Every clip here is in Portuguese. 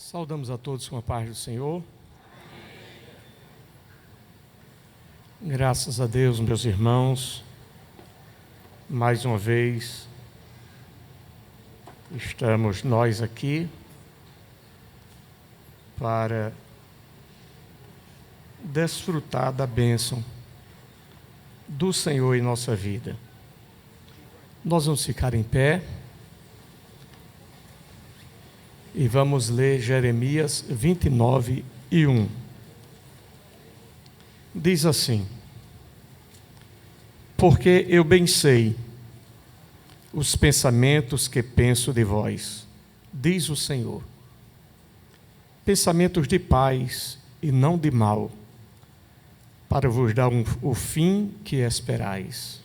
Saudamos a todos com a paz do Senhor. Graças a Deus, meus irmãos, mais uma vez estamos nós aqui para desfrutar da bênção do Senhor em nossa vida. Nós vamos ficar em pé e vamos ler Jeremias 29:1. Diz assim: porque eu bem sei os pensamentos que penso de vós, diz o Senhor, pensamentos de paz e não de mal, para vos dar o fim que esperais.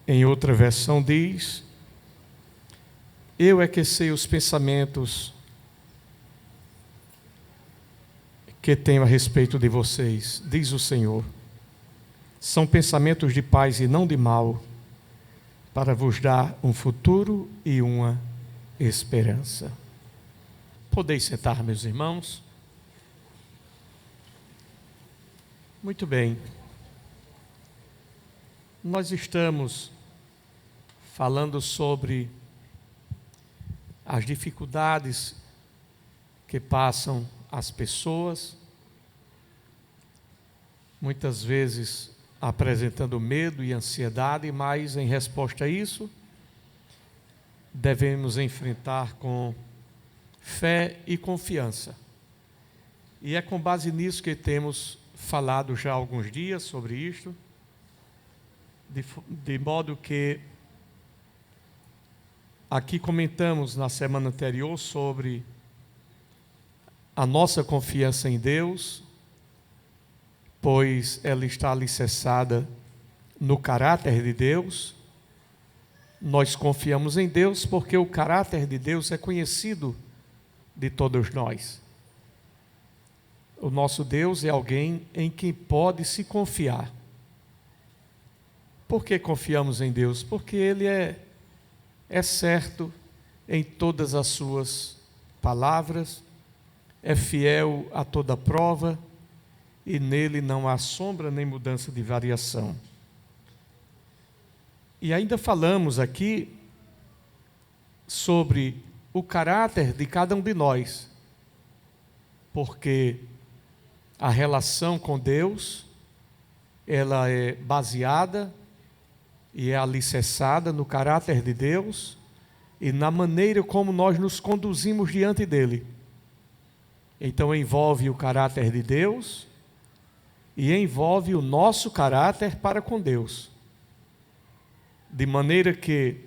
Em outra versão diz: eu é que sei os pensamentos que tenho a respeito de vocês, diz o Senhor. São pensamentos de paz e não de mal, para vos dar um futuro e uma esperança. Podeis sentar, meus irmãos? Muito bem. Nós estamos falando sobre as dificuldades que passam as pessoas, muitas vezes apresentando medo e ansiedade, mas em resposta a isso, devemos enfrentar com fé e confiança. E é com base nisso que temos falado já há alguns dias sobre isto, de modo que aqui comentamos na semana anterior sobre a nossa confiança em Deus, pois ela está alicerçada no caráter de Deus. Nós confiamos em Deus porque o caráter de Deus é conhecido de todos nós. O nosso Deus é alguém em quem pode se confiar. Por que confiamos em Deus? Porque Ele é certo em todas as suas palavras, é fiel a toda prova, e nele não há sombra nem mudança de variação. E ainda falamos aqui sobre o caráter de cada um de nós, porque a relação com Deus, ela é baseada e é alicerçada no caráter de Deus e na maneira como nós nos conduzimos diante dele. Então envolve o caráter de Deus e envolve o nosso caráter para com Deus. De maneira que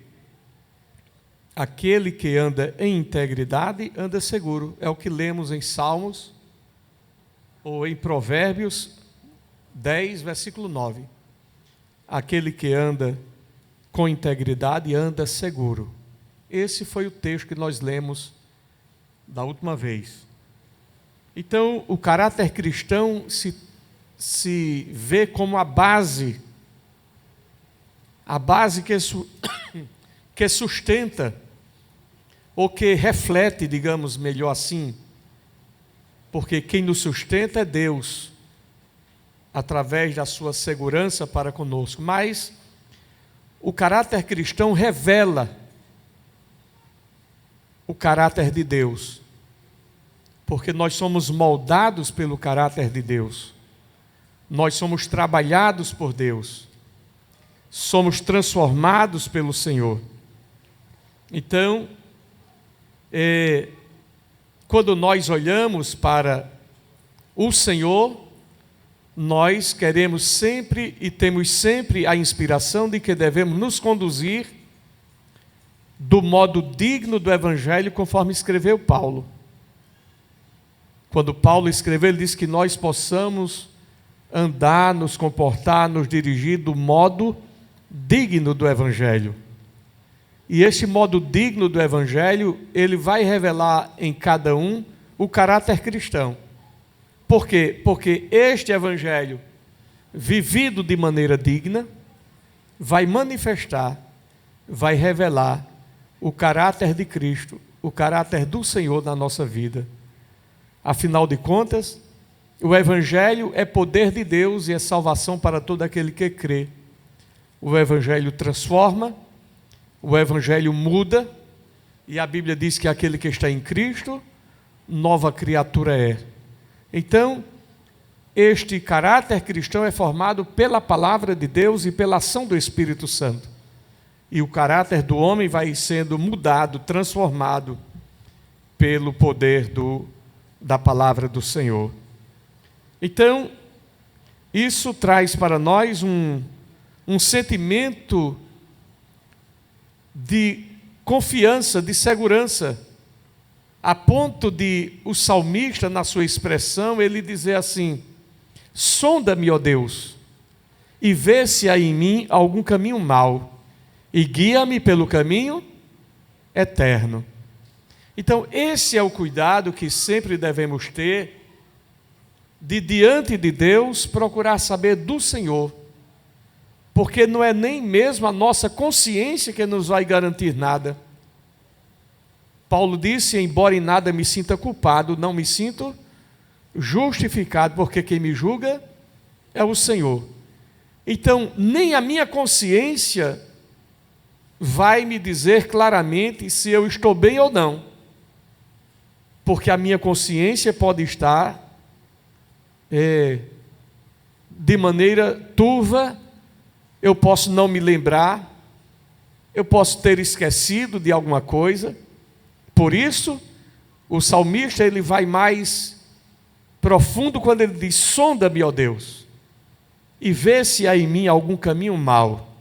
aquele que anda em integridade anda seguro. É o que lemos em Salmos ou em Provérbios 10, versículo 9. Aquele que anda com integridade anda seguro. Esse foi o texto que nós lemos da última vez. Então, o caráter cristão se vê como a base que sustenta, ou que reflete, digamos melhor assim, porque quem nos sustenta é Deus, através da sua segurança para conosco. Mas o caráter cristão revela o caráter de Deus, porque nós somos moldados pelo caráter de Deus, nós somos trabalhados por Deus, somos transformados pelo Senhor. Então, quando nós olhamos para o Senhor, nós queremos sempre e temos sempre a inspiração de que devemos nos conduzir do modo digno do Evangelho, conforme escreveu Paulo. Quando Paulo escreveu, ele disse que nós possamos andar, nos comportar, nos dirigir do modo digno do Evangelho. E este modo digno do Evangelho, ele vai revelar em cada um o caráter cristão. Por quê? Porque este Evangelho, vivido de maneira digna, vai manifestar, vai revelar o caráter de Cristo o caráter do Senhor na nossa vida. Afinal de contas, o Evangelho é poder de Deus e é salvação para todo aquele que crê. O Evangelho transforma, o Evangelho muda, e a Bíblia diz que aquele que está em Cristo, nova criatura é. Então, este caráter cristão é formado pela palavra de Deus e pela ação do Espírito Santo. E o caráter do homem vai sendo mudado, transformado pelo poder da palavra do Senhor. Então, isso traz para nós um sentimento de confiança, de segurança, a ponto de o salmista, na sua expressão, ele dizer assim: sonda-me, ó Deus, e vê se há em mim algum caminho mau, e guia-me pelo caminho eterno. Então, esse é o cuidado que sempre devemos ter, de diante de Deus procurar saber do Senhor, porque não é nem mesmo a nossa consciência que nos vai garantir nada. Paulo disse: embora em nada me sinta culpado, não me sinto justificado, porque quem me julga é o Senhor. Então, nem a minha consciência vai me dizer claramente se eu estou bem ou não, porque a minha consciência pode estar de maneira turva, eu posso não me lembrar, eu posso ter esquecido de alguma coisa. Por isso, o salmista ele vai mais profundo quando ele diz: sonda-me, ó Deus, e vê se há em mim algum caminho mau.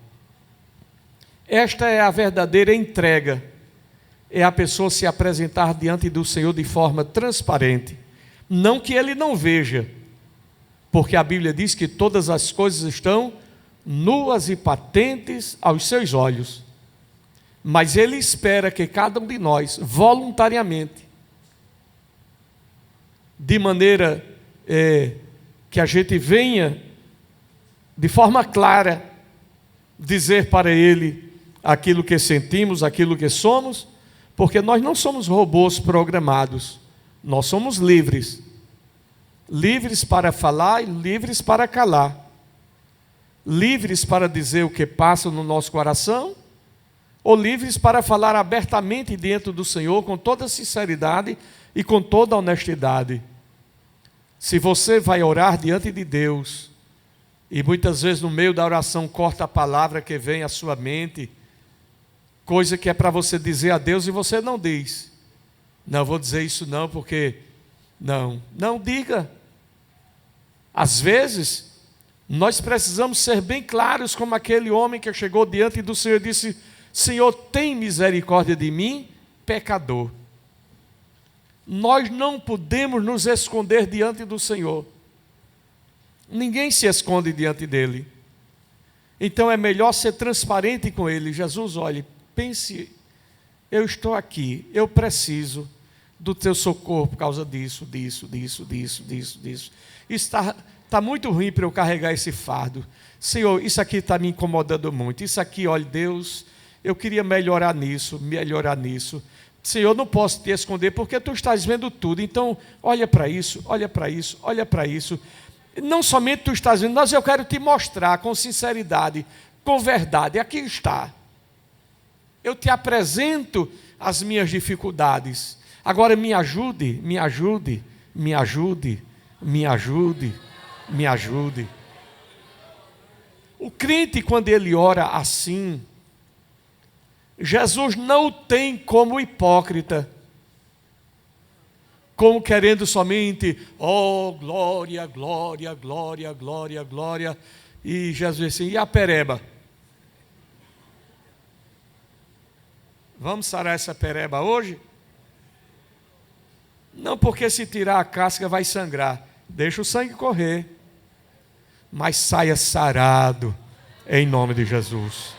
Esta é a verdadeira entrega, é a pessoa se apresentar diante do Senhor de forma transparente, não que ele não veja, porque a Bíblia diz que todas as coisas estão nuas e patentes aos seus olhos, mas ele espera que cada um de nós, voluntariamente, de maneira que a gente venha, de forma clara, dizer para ele aquilo que sentimos, aquilo que somos, porque nós não somos robôs programados, nós somos livres, livres para falar e livres para calar, livres para dizer o que passa no nosso coração, ou livres para falar abertamente diante do Senhor, com toda sinceridade e com toda honestidade. Se você vai orar diante de Deus, e muitas vezes no meio da oração corta a palavra que vem à sua mente, coisa que é para você dizer a Deus e você não diz: não, vou dizer isso não, porque... Não diga. Às vezes, nós precisamos ser bem claros, como aquele homem que chegou diante do Senhor e disse: Senhor, tem misericórdia de mim, pecador. Nós não podemos nos esconder diante do Senhor. Ninguém se esconde diante dele. Então é melhor ser transparente com ele. Jesus, olhe, pense, eu estou aqui, eu preciso do teu socorro por causa disso. Isso está muito ruim para eu carregar esse fardo. Senhor, isso aqui está me incomodando muito. Isso aqui, olha, Deus, eu queria melhorar nisso. Senhor, não posso te esconder porque tu estás vendo tudo. Então, olha para isso. Não somente tu estás vendo, mas eu quero te mostrar com sinceridade, com verdade. Aqui está. Eu te apresento as minhas dificuldades. Agora me ajude. O crente, quando ele ora assim, Jesus não o tem como hipócrita, como querendo somente, oh, glória, e Jesus assim, e a pereba? Vamos sarar essa pereba hoje? Não, porque se tirar a casca vai sangrar. Deixa o sangue correr, mas saia sarado, em nome de Jesus.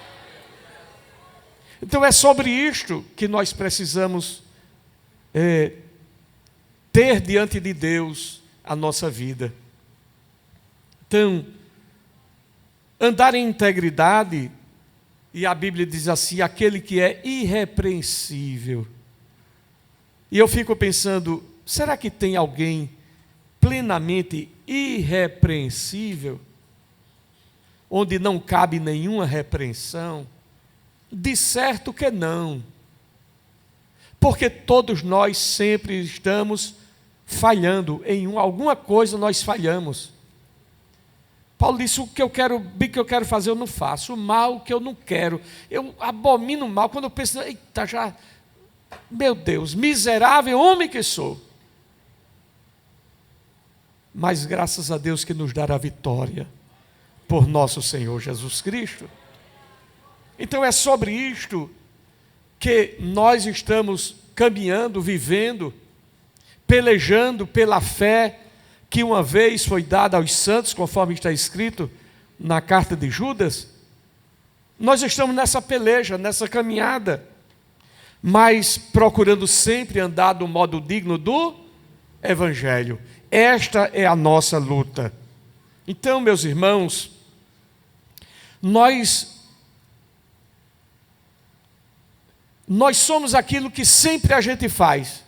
Então é sobre isto que nós precisamos ter diante de Deus a nossa vida. Então, andar em integridade, e a Bíblia diz assim, aquele que é irrepreensível. E eu fico pensando, será que tem alguém plenamente irrepreensível, onde não cabe nenhuma repreensão? De certo que não. Porque todos nós sempre estamos falhando, alguma coisa nós falhamos. Paulo disse, o que eu quero fazer eu não faço, o mal que eu não quero, eu abomino o mal, quando eu penso, eita, já, meu Deus, miserável homem que sou. Mas graças a Deus que nos dará a vitória, por nosso Senhor Jesus Cristo. Então é sobre isto que nós estamos caminhando, vivendo, pelejando pela fé que uma vez foi dada aos santos, conforme está escrito na carta de Judas. Nós estamos nessa peleja, nessa caminhada, mas procurando sempre andar do modo digno do Evangelho. Esta é a nossa luta. Então, meus irmãos, nós somos aquilo que sempre a gente faz.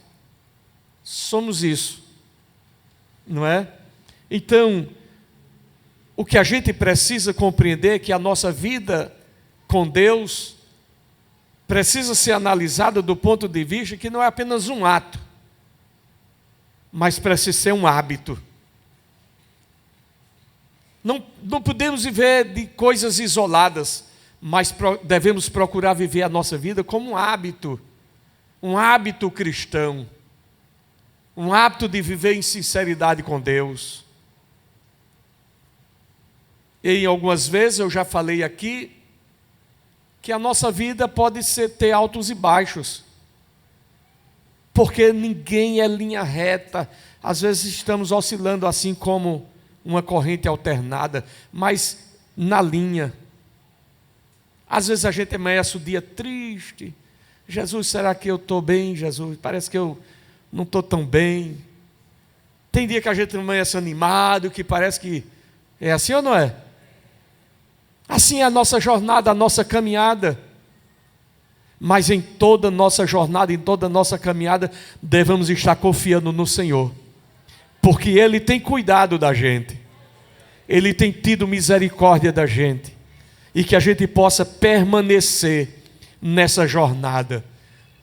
Somos isso, não é? Então, o que a gente precisa compreender é que a nossa vida com Deus precisa ser analisada do ponto de vista que não é apenas um ato, mas precisa ser um hábito. Não podemos viver de coisas isoladas, mas devemos procurar viver a nossa vida como um hábito cristão, um hábito de viver em sinceridade com Deus. E em algumas vezes eu já falei aqui que a nossa vida pode ter altos e baixos, porque ninguém é linha reta. Às vezes estamos oscilando assim como uma corrente alternada, mas na linha. Às vezes a gente amanhece o dia triste. Jesus, será que eu estou bem, Jesus? Parece que eu não estou tão bem. Tem dia que a gente amanhece animado, que parece que é assim ou não é? Assim é a nossa jornada, a nossa caminhada. Mas em toda nossa jornada, em toda nossa caminhada, devemos estar confiando no Senhor, porque Ele tem cuidado da gente, Ele tem tido misericórdia da gente, e que a gente possa permanecer nessa jornada.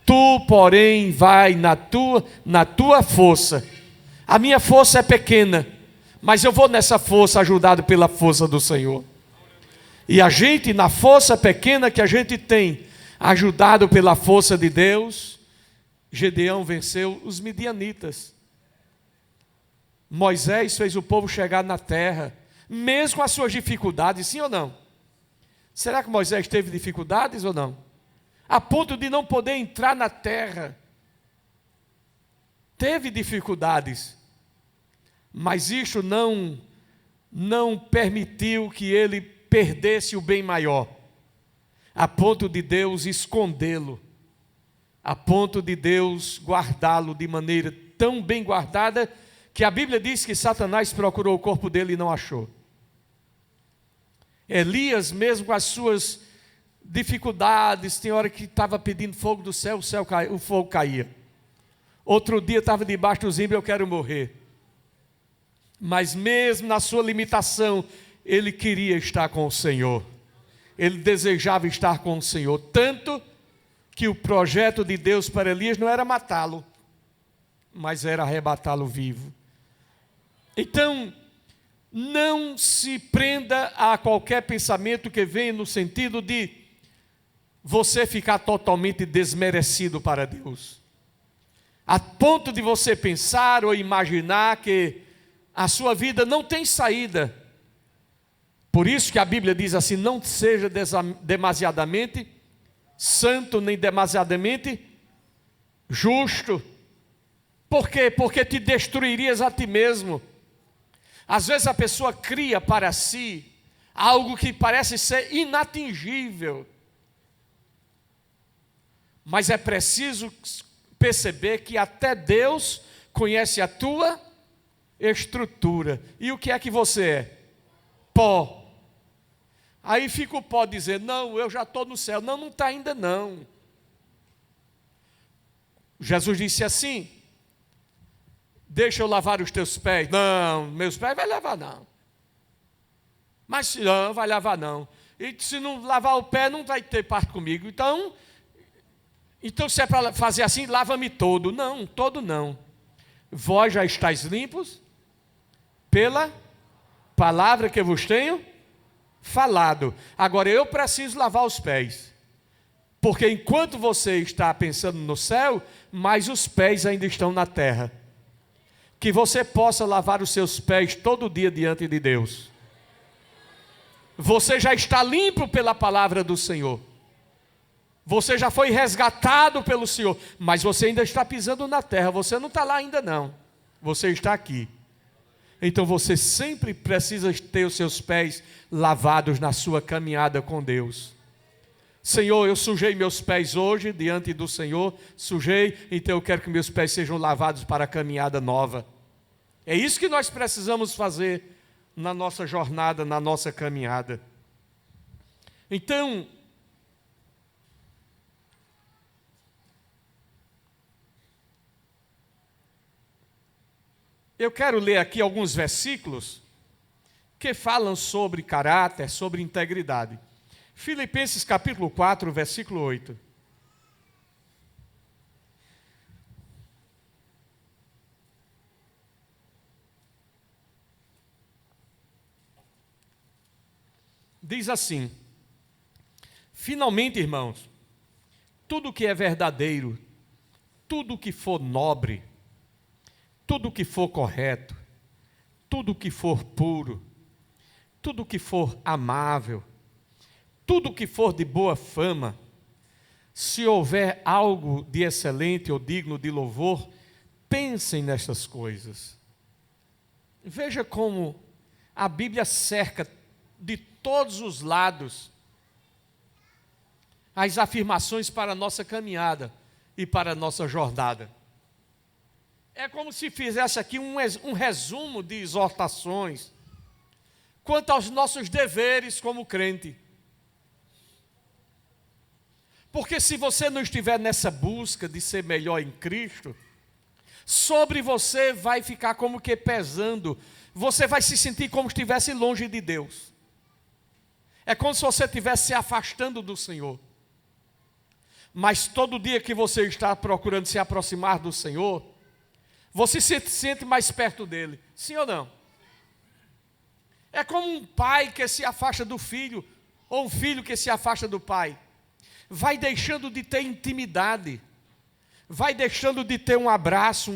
Tu, porém, vai na tua força. A minha força é pequena, mas eu vou nessa força ajudado pela força do Senhor. E a gente, na força pequena que a gente tem, ajudado pela força de Deus, Gedeão venceu os midianitas. Moisés fez o povo chegar na terra, mesmo com as suas dificuldades, sim ou não? Será que Moisés teve dificuldades ou não? A ponto de não poder entrar na terra. Teve dificuldades, mas isso não permitiu que ele perdesse o bem maior, a ponto de Deus escondê-lo, a ponto de Deus guardá-lo de maneira tão bem guardada, que a Bíblia diz que Satanás procurou o corpo dele e não achou. Elias, mesmo com as suas dificuldades, tem hora que estava pedindo fogo do céu, o fogo caía. Outro dia estava debaixo do zimbro, eu quero morrer. Mas mesmo na sua limitação, ele queria estar com o Senhor. Ele desejava estar com o Senhor, tanto que o projeto de Deus para Elias não era matá-lo, mas era arrebatá-lo vivo. Então, não se prenda a qualquer pensamento que venha no sentido de você ficar totalmente desmerecido para Deus, a ponto de você pensar ou imaginar que a sua vida não tem saída. Por isso que a Bíblia diz assim: não seja demasiadamente santo, nem demasiadamente justo. Por quê? Porque te destruirias a ti mesmo. Às vezes a pessoa cria para si algo que parece ser inatingível, mas é preciso perceber que até Deus conhece a tua estrutura. E o que é que você é? Pó. Aí fica o pó dizendo: não, eu já estou no céu. Não, não está ainda não. Jesus disse assim: deixa eu lavar os teus pés. Não, meus pés vai lavar não. Mas não, vai lavar não. E se não lavar o pé, não vai ter parte comigo. Então se é para fazer assim, lava-me todo. Não, todo não. Vós já estáis limpos pela palavra que vos tenho falado. Agora eu preciso lavar os pés. Porque enquanto você está pensando no céu, mas os pés ainda estão na terra. Que você possa lavar os seus pés todo dia diante de Deus. Você já está limpo pela palavra do Senhor. Você já foi resgatado pelo Senhor. Mas você ainda está pisando na terra. Você não está lá ainda não. Você está aqui. Então você sempre precisa ter os seus pés lavados na sua caminhada com Deus. Senhor, eu sujei meus pés hoje diante do Senhor. Sujei, então eu quero que meus pés sejam lavados para a caminhada nova. É isso que nós precisamos fazer na nossa jornada, na nossa caminhada. Então, eu quero ler aqui alguns versículos que falam sobre caráter, sobre integridade. Filipenses capítulo 4, versículo 8. Diz assim: finalmente, irmãos, tudo que é verdadeiro, tudo que for nobre, tudo que for correto, tudo que for puro, tudo que for amável, tudo que for de boa fama, se houver algo de excelente ou digno de louvor, pensem nessas coisas. Veja como a Bíblia cerca de todos os lados as afirmações para a nossa caminhada e para a nossa jornada. É como se fizesse aqui um resumo de exortações quanto aos nossos deveres como crente. Porque se você não estiver nessa busca de ser melhor em Cristo, sobre você vai ficar como que pesando, você vai se sentir como se estivesse longe de Deus. É como se você estivesse se afastando do Senhor. Mas todo dia que você está procurando se aproximar do Senhor, você se sente mais perto dele. Sim ou não? É como um pai que se afasta do filho, ou um filho que se afasta do pai. Vai deixando de ter intimidade, vai deixando de ter um abraço,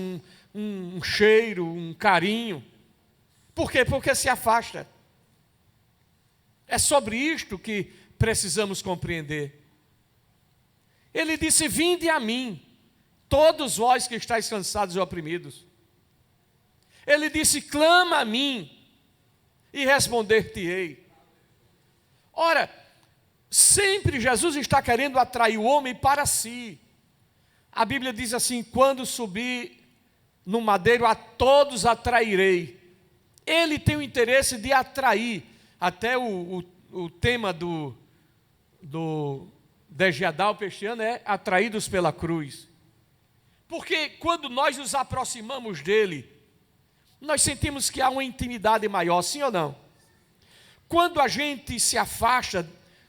um cheiro, um carinho. Por quê? Porque se afasta. É sobre isto que precisamos compreender. Ele disse: vinde a mim, todos vós que estáis cansados e oprimidos. Ele disse: clama a mim, e responder-te-ei. Ora, sempre Jesus está querendo atrair o homem para si. A Bíblia diz assim: quando subir no madeiro, a todos atrairei. Ele tem o interesse de atrair. Até o tema do Degiadal Pestiano é atraídos pela cruz. Porque quando nós nos aproximamos dele, nós sentimos que há uma intimidade maior, sim ou não? Quando a gente se afasta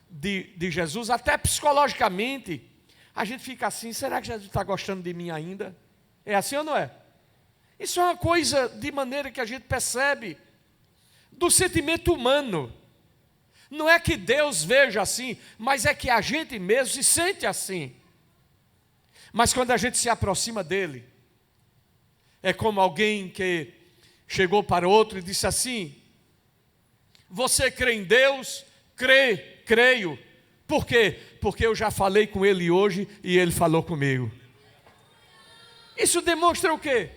de Jesus, até psicologicamente, a gente fica assim: será que Jesus está gostando de mim ainda? É assim ou não é? Isso é uma coisa de maneira que a gente percebe do sentimento humano. Não é que Deus veja assim, mas é que a gente mesmo se sente assim. Mas quando a gente se aproxima dele, é como alguém que chegou para outro e disse assim: você crê em Deus? Creio. Por quê? Porque eu já falei com ele hoje e ele falou comigo. Isso demonstra o quê?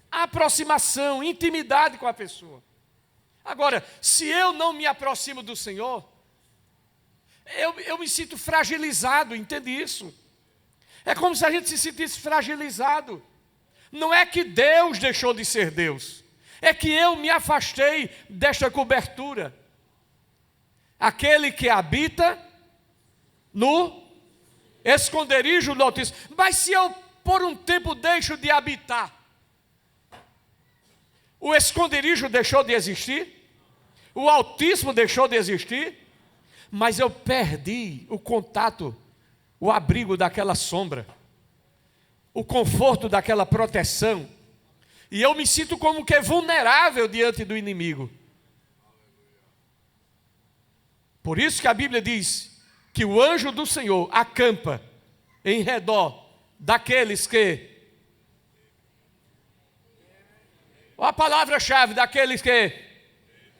A aproximação, intimidade com a pessoa. Agora, se eu não me aproximo do Senhor, eu me sinto fragilizado, entende isso? É como se a gente se sentisse fragilizado. Não é que Deus deixou de ser Deus, é que eu me afastei desta cobertura. Aquele que habita no esconderijo do Altíssimo. Mas se eu por um tempo deixo de habitar. O esconderijo deixou de existir, o Altíssimo deixou de existir, mas eu perdi o contato, o abrigo daquela sombra, o conforto daquela proteção, e eu me sinto como que vulnerável diante do inimigo. Por isso que a Bíblia diz que o anjo do Senhor acampa em redor daqueles que... Olha a palavra-chave, daqueles que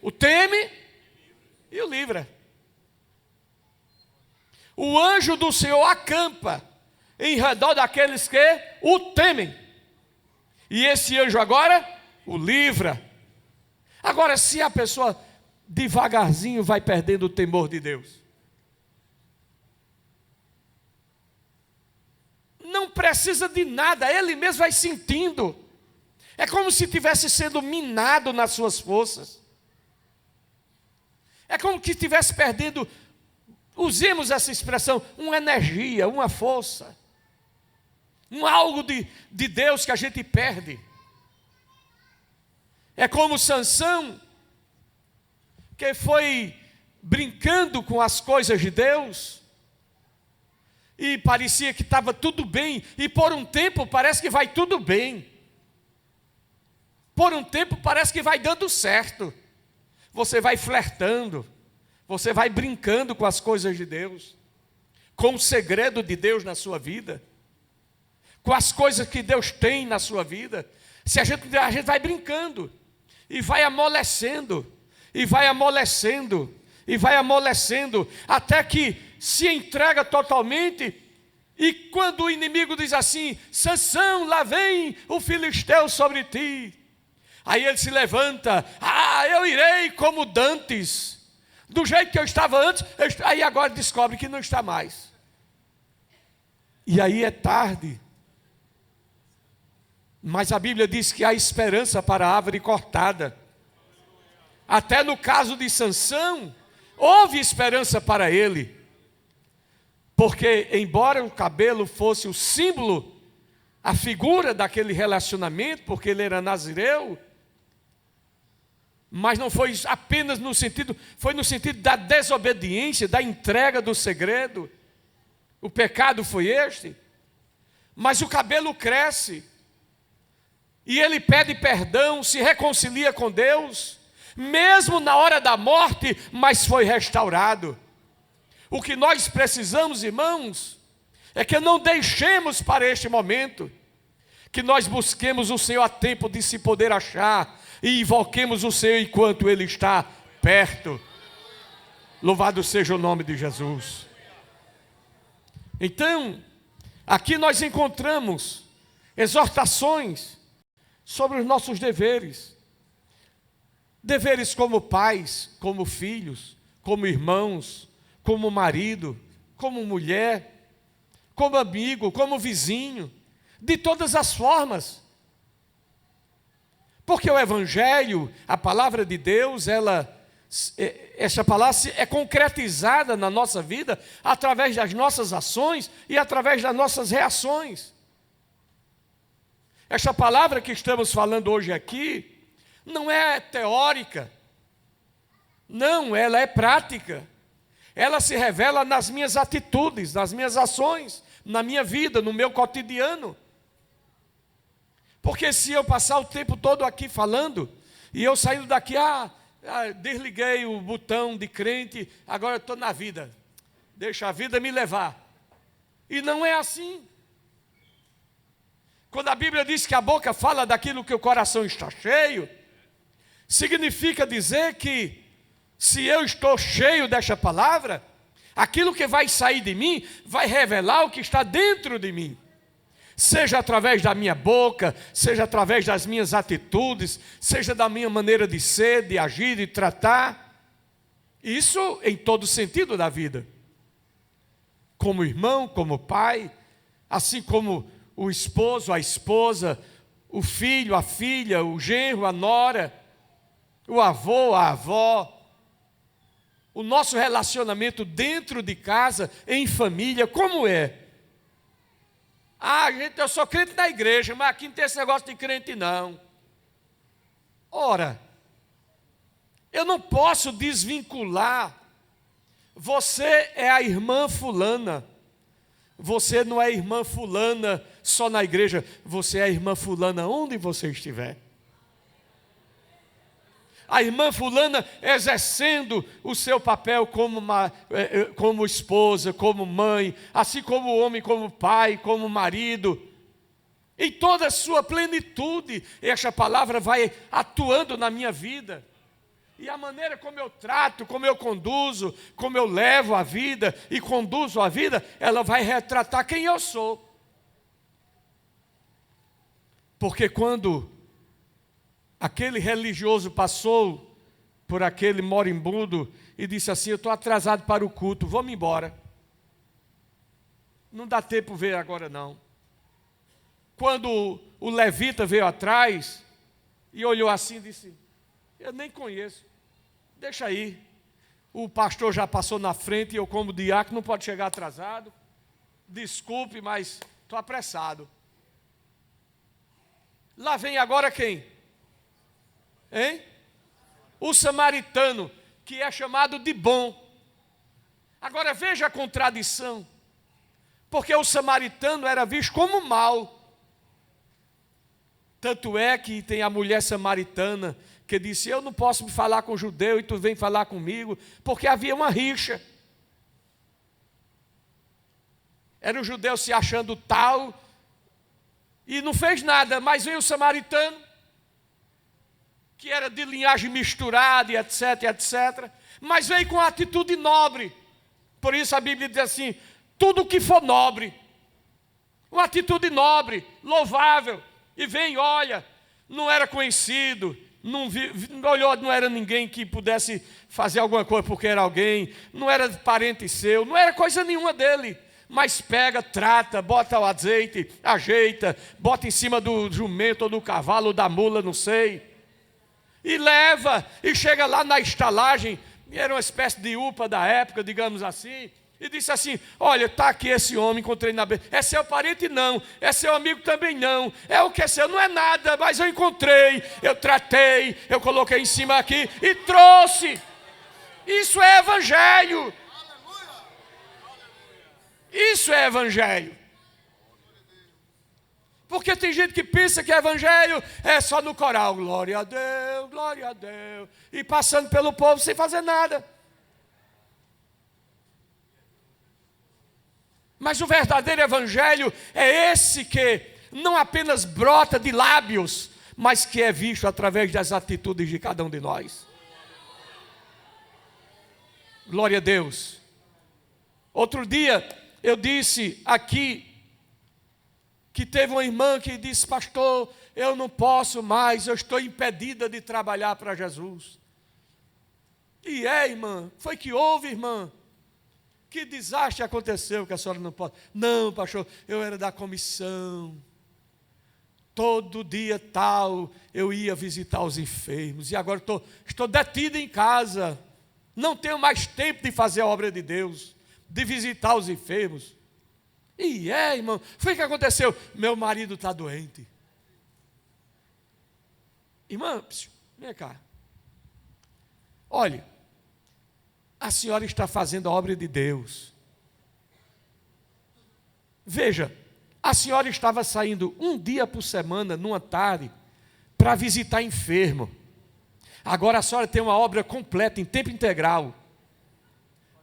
o teme e o livra. O anjo do Senhor acampa em redor daqueles que o temem. E esse anjo agora o livra. Agora, se a pessoa devagarzinho vai perdendo o temor de Deus, não precisa de nada, ele mesmo vai sentindo. É como se estivesse sendo minado nas suas forças. É como que estivesse perdendo, usemos essa expressão, uma energia, uma força, algo de Deus que a gente perde. É como Sansão, que foi brincando com as coisas de Deus, e parecia que estava tudo bem, e por um tempo parece que vai tudo bem. Por um tempo parece que vai dando certo. Você vai flertando, você vai brincando com as coisas de Deus, com o segredo de Deus na sua vida, com as coisas que Deus tem na sua vida. Se a gente vai brincando, e vai amolecendo, e vai amolecendo, e vai amolecendo, até que se entrega totalmente. E quando o inimigo diz assim: Sansão, lá vem o filisteu sobre ti, aí ele se levanta: eu irei como dantes, do jeito que eu estava antes. Aí agora descobre que não está mais, e aí é tarde. Mas a Bíblia diz que há esperança para a árvore cortada. Até no caso de Sansão, houve esperança para ele, porque embora o cabelo fosse o símbolo, a figura daquele relacionamento, porque ele era nazireu, mas não foi apenas no sentido, foi no sentido da desobediência, da entrega do segredo. O pecado foi este, mas o cabelo cresce, e ele pede perdão, se reconcilia com Deus, mesmo na hora da morte, mas foi restaurado. O que nós precisamos, irmãos, é que não deixemos para este momento, que nós busquemos o Senhor a tempo de se poder achar, e invoquemos o Senhor enquanto Ele está perto. Louvado seja o nome de Jesus. Então, aqui nós encontramos exortações sobre os nossos deveres. Deveres como pais, como filhos, como irmãos, como marido, como mulher, como amigo, como vizinho, de todas as formas. Porque o Evangelho, a palavra de Deus, essa palavra é concretizada na nossa vida através das nossas ações e através das nossas reações. Esta palavra que estamos falando hoje aqui não é teórica, não, ela é prática. Ela se revela nas minhas atitudes, nas minhas ações, na minha vida, no meu cotidiano. Porque se eu passar o tempo todo aqui falando, e eu saindo daqui, desliguei o botão de crente, agora eu estou na vida, deixa a vida me levar. E não é assim. Quando a Bíblia diz que a boca fala daquilo que o coração está cheio, significa dizer que, se eu estou cheio desta palavra, aquilo que vai sair de mim, vai revelar o que está dentro de mim. Seja através da minha boca, seja através das minhas atitudes, seja da minha maneira de ser, de agir, de tratar. Isso em todo sentido da vida. Como irmão, como pai, assim como o esposo, a esposa, o filho, a filha, o genro, a nora, o avô, a avó. O nosso relacionamento dentro de casa, em família, como é? Ah, gente, eu sou crente na igreja, mas aqui não tem esse negócio de crente não. Ora, eu não posso desvincular. Você é a irmã fulana. Você não é irmã fulana só na igreja. Você é a irmã fulana onde você estiver. A irmã fulana exercendo o seu papel como esposa, como mãe, assim como o homem, como pai, como marido. Em toda a sua plenitude, esta palavra vai atuando na minha vida. E a maneira como eu trato, como eu conduzo, como eu levo a vida e conduzo a vida, ela vai retratar quem eu sou. Porque quando aquele religioso passou por aquele moribundo e disse assim: eu estou atrasado para o culto, vou-me embora. Não dá tempo ver agora não. Quando o levita veio atrás e olhou assim e disse: eu nem conheço, deixa aí. O pastor já passou na frente e eu, como diácono, não pode chegar atrasado. Desculpe, mas estou apressado. Lá vem agora quem? Hein? O samaritano, que é chamado de bom. Agora veja a contradição. Porque o samaritano era visto como mal. Tanto é que tem a mulher samaritana que disse: eu não posso falar com o judeu e tu vem falar comigo, porque havia uma rixa. Era o judeu se achando tal e não fez nada, mas veio o samaritano, que era de linhagem misturada e etc, etc, mas veio com atitude nobre. Por isso a Bíblia diz assim: tudo que for nobre, uma atitude nobre, louvável. E vem, olha, não era conhecido, não olhou, não era ninguém que pudesse fazer alguma coisa porque era alguém, não era parente seu, não era coisa nenhuma dele, mas pega, trata, bota o azeite, ajeita, bota em cima do jumento ou do cavalo ou da mula, não sei, e leva, e chega lá na estalagem, era uma espécie de UPA da época, digamos assim, e disse assim: olha, está aqui esse homem, encontrei na beira. É seu parente? Não. É seu amigo? Também não. É o que é seu? Não é nada, mas eu encontrei, eu tratei, eu coloquei em cima aqui e trouxe. Isso é evangelho. Isso é evangelho. Porque tem gente que pensa que evangelho é só no coral. Glória a Deus, glória a Deus. E passando pelo povo sem fazer nada. Mas o verdadeiro evangelho é esse que não apenas brota de lábios, mas que é visto através das atitudes de cada um de nós. Glória a Deus. Outro dia eu disse aqui que teve uma irmã que disse: pastor, eu não posso mais, eu estou impedida de trabalhar para Jesus. E irmã, foi que houve, irmã? Que desastre aconteceu que a senhora não pode? Não, pastor, eu era da comissão. Todo dia tal, eu ia visitar os enfermos. E agora estou detida em casa. Não tenho mais tempo de fazer a obra de Deus, de visitar os enfermos. E irmão, foi o que aconteceu? Meu marido está doente. Irmã, vem cá. Olha, a senhora está fazendo a obra de Deus. Veja, a senhora estava saindo um dia por semana, numa tarde, para visitar enfermo. Agora a senhora tem uma obra completa, em tempo integral.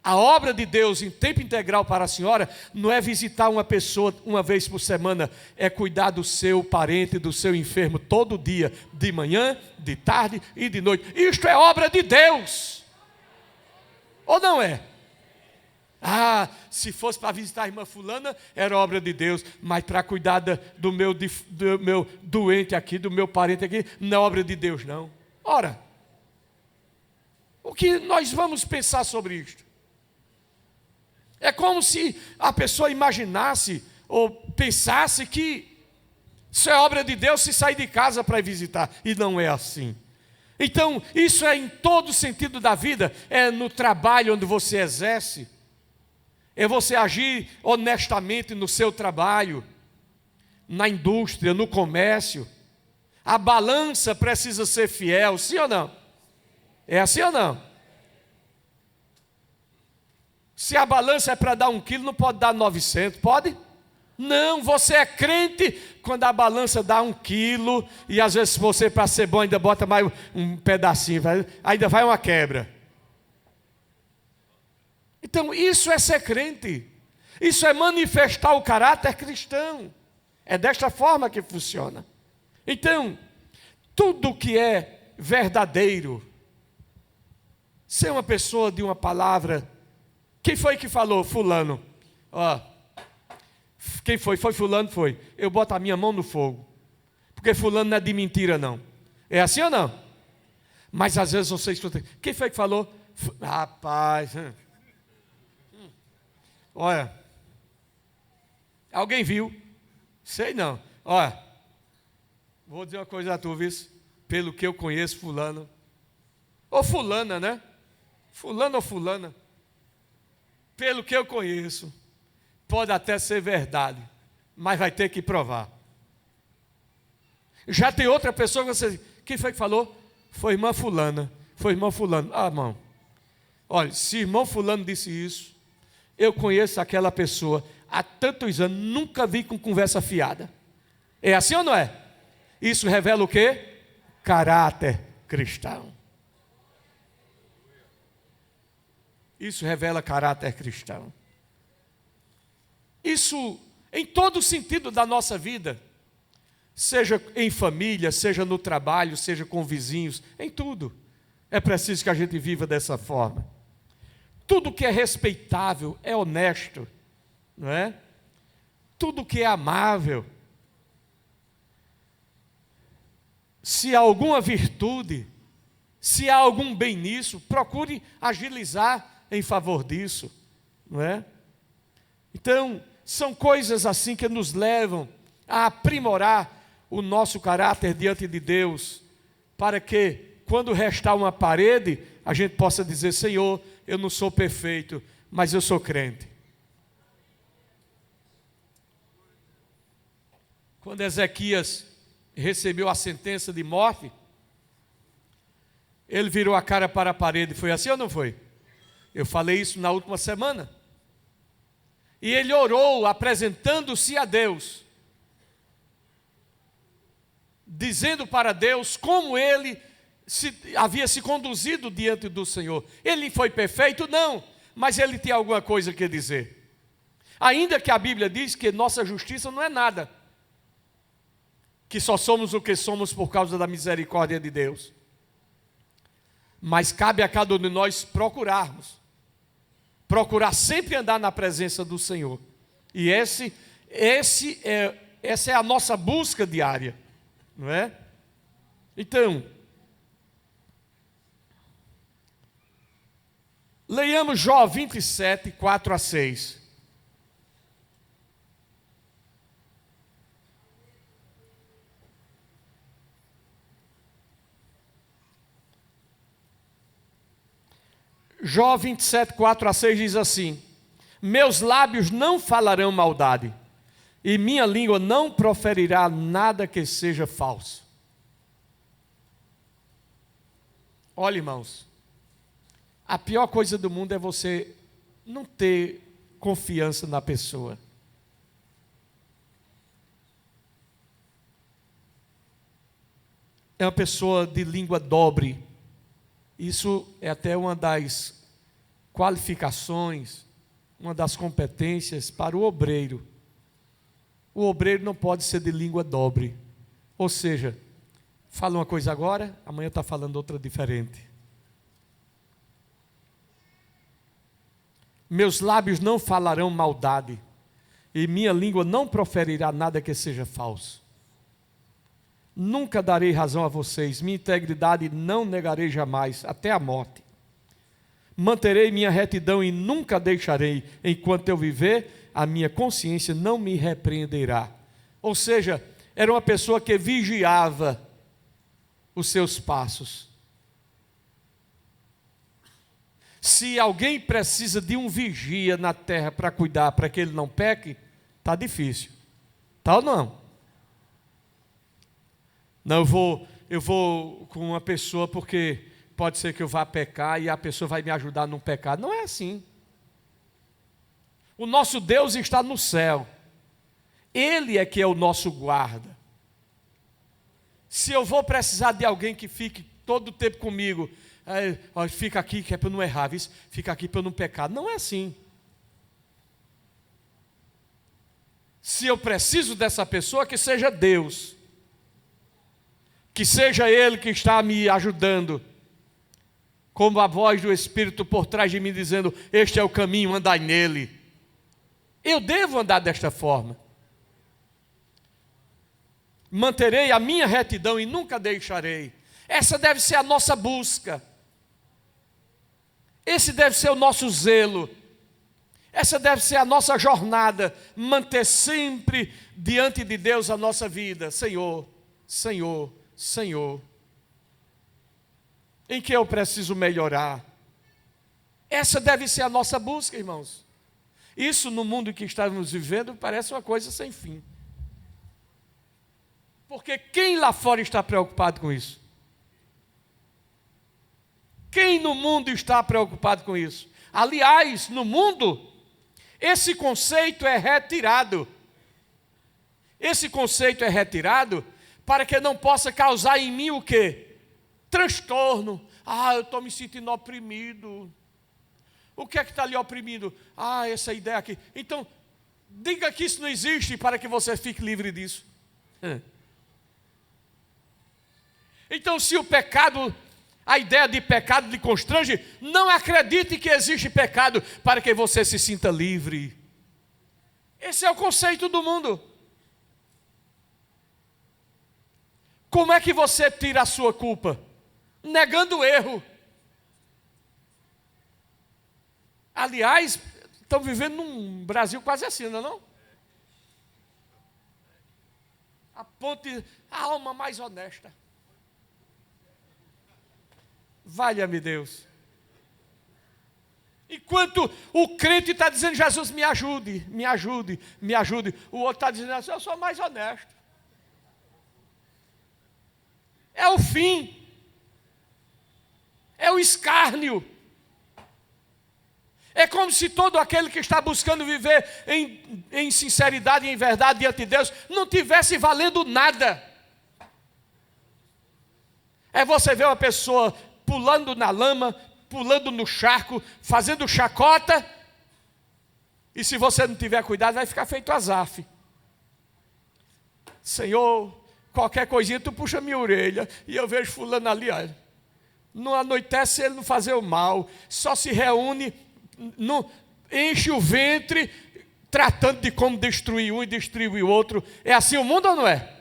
A obra de Deus em tempo integral para a senhora não é visitar uma pessoa uma vez por semana, é cuidar do seu parente, do seu enfermo todo dia, de manhã, de tarde e de noite. Isto é obra de Deus. Ou não é? Ah, se fosse para visitar a irmã fulana, era obra de Deus, mas para cuidar do meu doente aqui, do meu parente aqui, não é obra de Deus não. Ora, o que nós vamos pensar sobre isto? É como se a pessoa imaginasse ou pensasse que isso é obra de Deus se sair de casa para ir visitar, e não é assim. Então, isso é em todo sentido da vida, é no trabalho onde você exerce, é você agir honestamente no seu trabalho, na indústria, no comércio. A balança precisa ser fiel, sim ou não? É assim ou não? Se a balança é para dar 1 quilo, não pode dar 900, pode? Não, você é crente quando a balança dá 1 quilo, e às vezes você, para ser bom, ainda bota mais um pedacinho, ainda vai uma quebra. Então isso é ser crente, isso é manifestar o caráter cristão, é desta forma que funciona. Então, tudo que é verdadeiro, ser uma pessoa de uma palavra. Quem foi que falou? Fulano. Quem foi? Foi fulano? Foi. Eu boto a minha mão no fogo, porque fulano não é de mentira não. É assim ou não? Mas às vezes você escuta. Quem foi que falou? Rapaz, olha, alguém viu? Sei não. Olha, vou dizer uma coisa a tu, viu? Pelo que eu conheço fulano, ou fulana, né? Fulano ou fulana, pelo que eu conheço, pode até ser verdade, mas vai ter que provar. Já tem outra pessoa que você, quem foi que falou? Foi irmã fulana, foi irmão fulano. Irmão, olha, se irmão fulano disse isso, eu conheço aquela pessoa há tantos anos, nunca vi com conversa fiada. É assim ou não é? Isso revela o quê? Caráter cristão. Isso revela caráter cristão. Isso em todo sentido da nossa vida, seja em família, seja no trabalho, seja com vizinhos, em tudo. É preciso que a gente viva dessa forma. Tudo que é respeitável é honesto, não é? Tudo que é amável. Se há alguma virtude, se há algum bem nisso, procure agilizar em favor disso, não é? Então, são coisas assim que nos levam a aprimorar o nosso caráter diante de Deus, para que, quando restar uma parede, a gente possa dizer: Senhor, eu não sou perfeito, mas eu sou crente. Quando Ezequias recebeu a sentença de morte, ele virou a cara para a parede. Foi assim ou não foi? Eu falei isso na última semana. E ele orou, apresentando-se a Deus, dizendo para Deus como ele havia se conduzido diante do Senhor. Ele foi perfeito? Não, mas ele tinha alguma coisa que dizer. Ainda que a Bíblia diz que nossa justiça não é nada, que só somos o que somos por causa da misericórdia de Deus. Mas cabe a cada um de nós procurar sempre andar na presença do Senhor. E essa é a nossa busca diária, não é? Então, leiamos Jó 27, 4 a 6. Jó 27, 4 a 6 diz assim: meus lábios não falarão maldade, e minha língua não proferirá nada que seja falso. Olha, irmãos, a pior coisa do mundo é você não ter confiança na pessoa. É uma pessoa de língua dobre. Isso é até uma das qualificações, uma das competências para o obreiro. O obreiro não pode ser de língua dobre. Ou seja, fala uma coisa agora, amanhã está falando outra diferente. Meus lábios não falarão maldade, e minha língua não proferirá nada que seja falso. Nunca darei razão a vocês, minha integridade não negarei jamais, até a morte. Manterei minha retidão e nunca deixarei, enquanto eu viver, a minha consciência não me repreenderá. Ou seja, era uma pessoa que vigiava os seus passos. Se alguém precisa de um vigia na terra para cuidar, para que ele não peque, está difícil. Está ou não? Não, eu vou com uma pessoa porque pode ser que eu vá pecar e a pessoa vai me ajudar num pecado. Não é assim. O nosso Deus está no céu. Ele é que é o nosso guarda. Se eu vou precisar de alguém que fique todo o tempo comigo, fica aqui que é para eu não errar, fica aqui para eu não pecar. Não é assim. Se eu preciso dessa pessoa, que seja Deus. Que seja Ele que está me ajudando. Como a voz do Espírito por trás de mim dizendo, este é o caminho, andai nele. Eu devo andar desta forma. Manterei a minha retidão e nunca deixarei. Essa deve ser a nossa busca. Esse deve ser o nosso zelo. Essa deve ser a nossa jornada. Manter sempre diante de Deus a nossa vida. Senhor, Senhor, Senhor. Em que eu preciso melhorar? Essa deve ser a nossa busca, irmãos. Isso no mundo que estamos vivendo parece uma coisa sem fim. Porque quem lá fora está preocupado com isso? Quem no mundo está preocupado com isso? Aliás, no mundo, esse conceito é retirado. Esse conceito é retirado para que não possa causar em mim o quê? Transtorno. Eu estou me sentindo oprimido. O que é que está lhe oprimindo? Essa ideia aqui. Então, diga que isso não existe para que você fique livre disso. Então, se o pecado, a ideia de pecado lhe constrange, não acredite que existe pecado para que você se sinta livre. Esse é o conceito do mundo. Como é que você tira a sua culpa? Negando o erro. Aliás, estamos vivendo num Brasil quase assim, não é não? A alma mais honesta. Valha-me Deus. Enquanto o crente está dizendo, Jesus, me ajude, me ajude, me ajude. O outro está dizendo assim, eu sou mais honesto. É o fim. É o escárnio. É como se todo aquele que está buscando viver em sinceridade e em verdade diante de Deus não tivesse valendo nada. É você ver uma pessoa pulando na lama, pulando no charco, fazendo chacota, e se você não tiver cuidado, vai ficar feito Asaf. Senhor, qualquer coisinha, tu puxa minha orelha, e eu vejo fulano ali, olha, não anoitece ele não fazer o mal, só se reúne, enche o ventre, tratando de como destruir um e destruir o outro. É assim o mundo ou não é?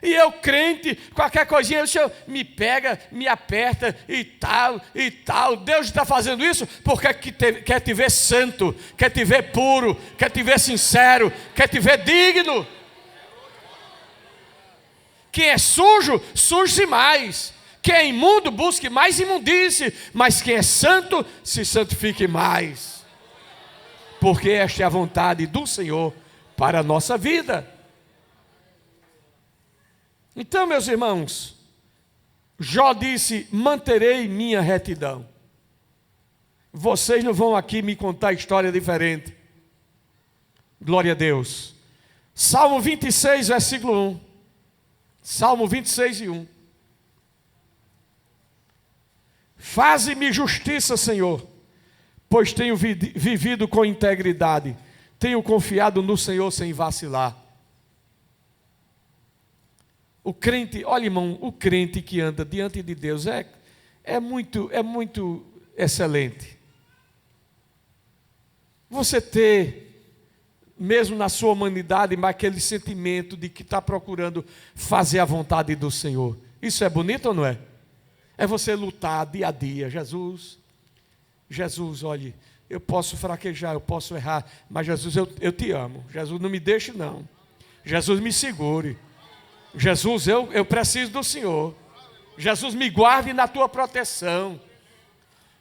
E eu crente, qualquer coisinha, o Senhor me pega, me aperta e tal, e tal. Deus está fazendo isso porque quer te ver santo, quer te ver puro, quer te ver sincero, quer te ver digno. Quem é sujo, suje-se mais. Quem é imundo, busque mais imundície. Mas quem é santo, se santifique mais. Porque esta é a vontade do Senhor para a nossa vida. Então, meus irmãos, Jó disse, manterei minha retidão. Vocês não vão aqui me contar história diferente. Glória a Deus. Salmo 26, versículo 1. Salmo 26 e 1. Faze-me justiça, Senhor, pois tenho vivido com integridade. Tenho confiado no Senhor sem vacilar. O crente, olha irmão, o crente que anda diante de Deus é muito excelente. Você ter, mesmo na sua humanidade, mas aquele sentimento de que está procurando fazer a vontade do Senhor. Isso é bonito ou não é? É você lutar dia a dia. Jesus, olhe, eu posso fraquejar, eu posso errar, mas Jesus, eu te amo. Jesus, não me deixe não. Jesus, me segure. Jesus, eu preciso do Senhor. Jesus, me guarde na tua proteção.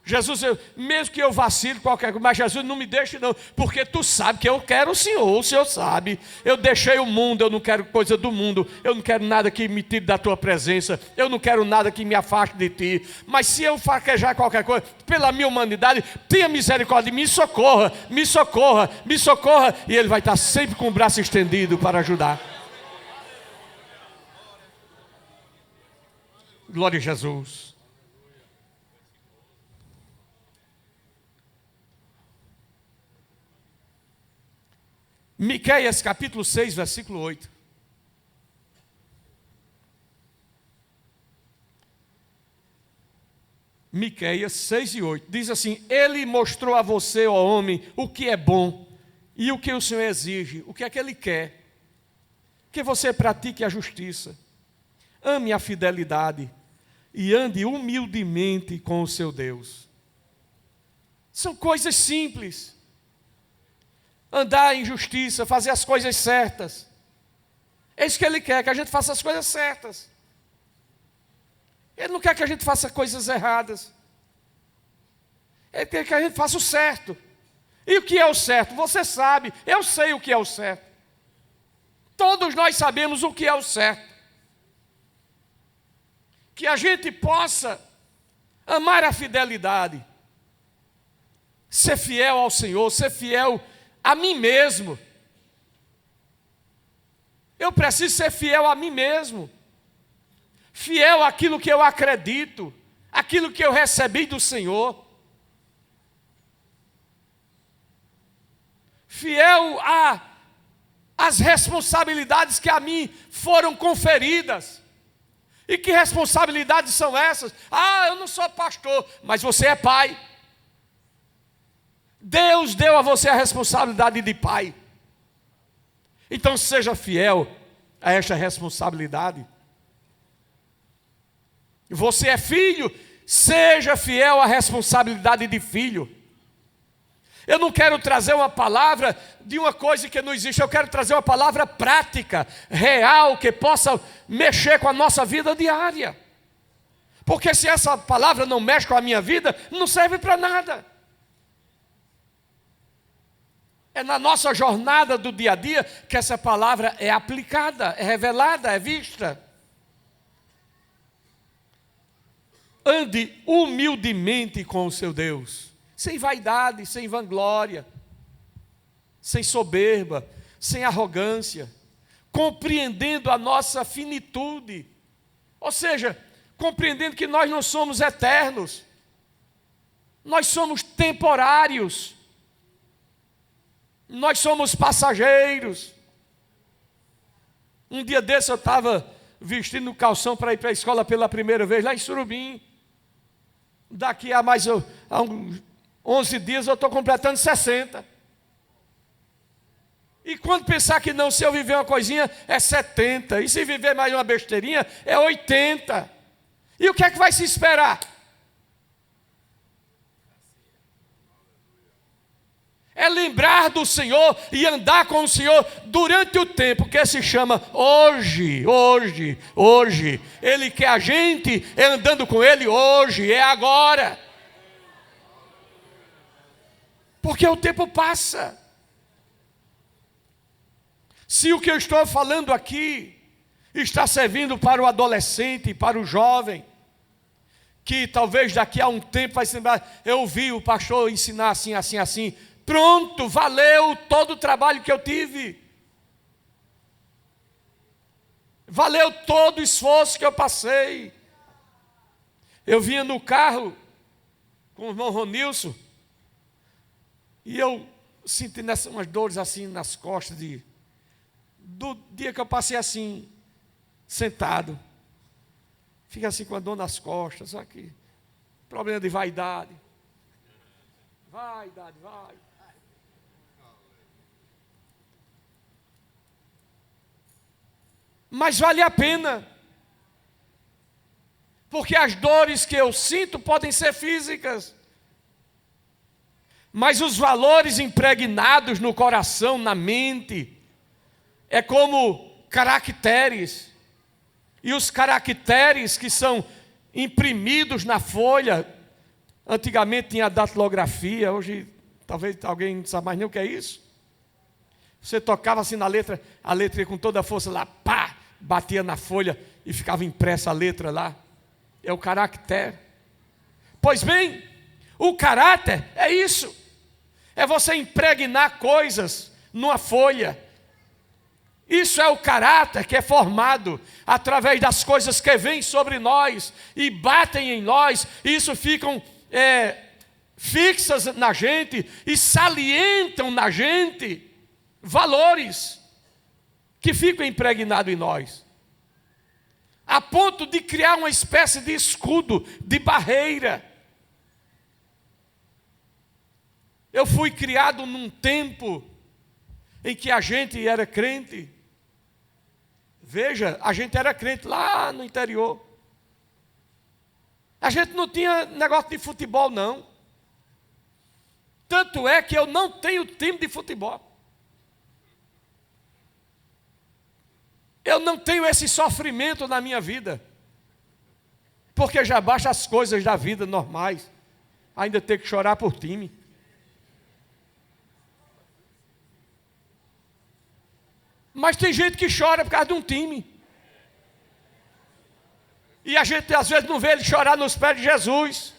Jesus, mesmo que eu vacile qualquer coisa, mas Jesus, não me deixe não, porque tu sabe que eu quero o Senhor sabe. Eu deixei o mundo, eu não quero coisa do mundo, eu não quero nada que me tire da tua presença, eu não quero nada que me afaste de ti. Mas se eu fraquejar qualquer coisa, pela minha humanidade, tenha misericórdia, me socorra, me socorra, me socorra. E Ele vai estar sempre com o braço estendido para ajudar. Glória a Jesus. Miqueias capítulo 6, versículo 8. Miqueias 6 e 8. Diz assim: Ele mostrou a você, ó homem, o que é bom e o que o Senhor exige, o que é que Ele quer. Que você pratique a justiça, ame a fidelidade e ande humildemente com o seu Deus. São coisas simples. Andar em justiça, fazer as coisas certas. É isso que Ele quer, que a gente faça as coisas certas. Ele não quer que a gente faça coisas erradas. Ele quer que a gente faça o certo. E o que é o certo? Você sabe, eu sei o que é o certo. Todos nós sabemos o que é o certo. Que a gente possa amar a fidelidade, ser fiel ao Senhor, ser fiel a mim mesmo. Eu preciso ser fiel a mim mesmo, fiel àquilo que eu acredito, aquilo que eu recebi do Senhor, fiel às responsabilidades que a mim foram conferidas. E que responsabilidades são essas? Eu não sou pastor, mas você é pai. Deus deu a você a responsabilidade de pai. Então seja fiel a esta responsabilidade. Você é filho, seja fiel à responsabilidade de filho. Eu não quero trazer uma palavra de uma coisa que não existe, eu quero trazer uma palavra prática, real, que possa mexer com a nossa vida diária. Porque se essa palavra não mexe com a minha vida, não serve para nada. É na nossa jornada do dia a dia que essa palavra é aplicada, é revelada, é vista. Ande humildemente com o seu Deus, sem vaidade, sem vanglória, sem soberba, sem arrogância, compreendendo a nossa finitude, ou seja, compreendendo que nós não somos eternos, nós somos temporários, nós somos passageiros. Um dia desse eu estava vestindo calção para ir para a escola pela primeira vez, lá em Surubim. Daqui a mais 11 dias eu estou completando 60. E quando pensar que não, se eu viver uma coisinha, é 70. E se viver mais uma besteirinha, é 80. E o que é que vai se esperar? É lembrar do Senhor e andar com o Senhor durante o tempo que se chama hoje. Ele quer a gente andando com Ele hoje, é agora. Porque o tempo passa. Se o que eu estou falando aqui está servindo para o adolescente, para o jovem, que talvez daqui a um tempo vai se lembrar, eu ouvi o pastor ensinar assim, assim, assim, pronto, valeu todo o trabalho que eu tive. Valeu todo o esforço que eu passei. Eu vinha no carro com o irmão Ronilson e eu senti umas dores assim nas costas do dia que eu passei assim, sentado. Fica assim com a dor nas costas, só que problema de vaidade. Vai. Mas vale a pena, porque as dores que eu sinto podem ser físicas, mas os valores impregnados no coração, na mente, é como caracteres, e os caracteres que são imprimidos na folha, Antigamente tinha datilografia, hoje talvez alguém não sabe mais nem o que é isso. Você tocava assim na letra, a letra ia com toda a força lá, pá, batia na folha e ficava impressa a letra lá. É o caractere. Pois bem, o caráter é isso. É você impregnar coisas numa folha. Isso é o caráter que é formado através das coisas que vêm sobre nós e batem em nós. Isso ficam fixas na gente e salientam na gente valores que ficam impregnados em nós, a ponto de criar uma espécie de escudo, de barreira. Eu fui criado num tempo em que a gente era crente. Veja, a gente era crente lá no interior. A gente não tinha negócio de futebol, não. Tanto é que eu não tenho time de futebol. Eu não tenho esse sofrimento na minha vida. Porque já basta as coisas da vida normais. Ainda ter que chorar por time. Mas tem gente que chora por causa de um time. E a gente às vezes não vê ele chorar nos pés de Jesus.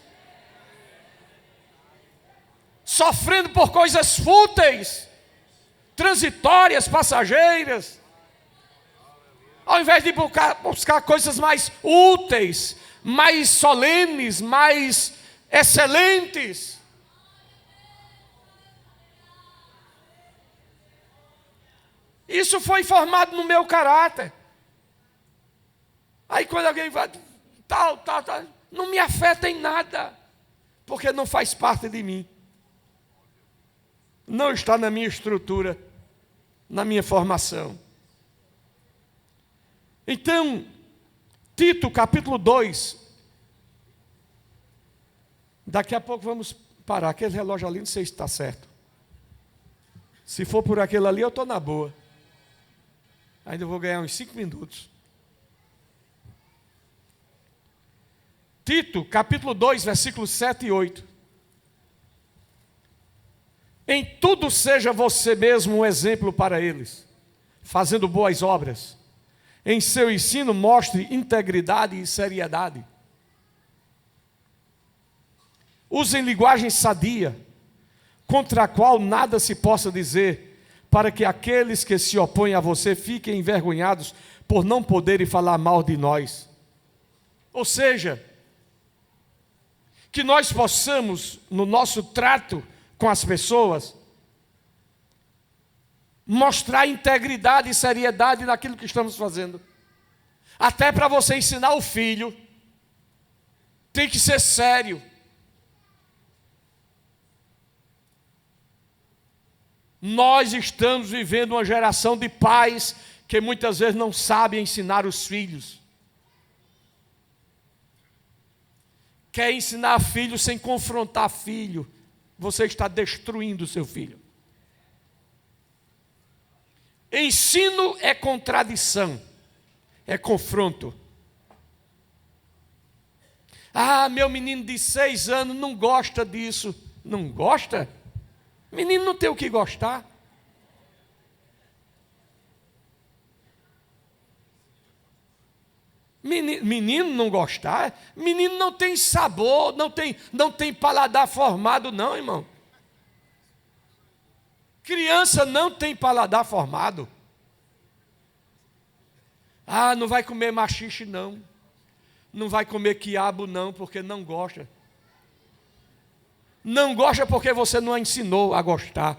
Sofrendo por coisas fúteis, transitórias, passageiras. Ao invés de buscar coisas mais úteis, mais solenes, mais excelentes. Isso foi formado no meu caráter. Aí quando alguém vai, tal, não me afeta em nada, porque não faz parte de mim. Não está na minha estrutura, na minha formação. Então, Tito capítulo 2, daqui a pouco vamos parar, aquele relógio ali não sei se está certo. Se for por aquele ali eu estou na boa. Ainda vou ganhar uns 5 minutos. Tito, capítulo 2, versículos 7 e 8. Em tudo seja você mesmo um exemplo para eles, fazendo boas obras. Em seu ensino mostre integridade e seriedade. Usem linguagem sadia, contra a qual nada se possa dizer, para que aqueles que se opõem a você fiquem envergonhados por não poderem falar mal de nós. Ou seja, que nós possamos, no nosso trato com as pessoas, mostrar integridade e seriedade naquilo que estamos fazendo. Até para você ensinar o filho, tem que ser sério. Nós estamos vivendo uma geração de pais que muitas vezes não sabem ensinar os filhos. Quer ensinar filho sem confrontar filho, você está destruindo o seu filho. Ensino é contradição, é confronto. Ah, meu menino de 6 anos não gosta disso. Não gosta? Menino não tem o que gostar. Menino não gostar? Menino não tem sabor, não tem paladar formado não, irmão. Criança não tem paladar formado. Ah, não vai comer maxixe não. Não vai comer quiabo não, porque não gosta. Não gosta porque você não a ensinou a gostar.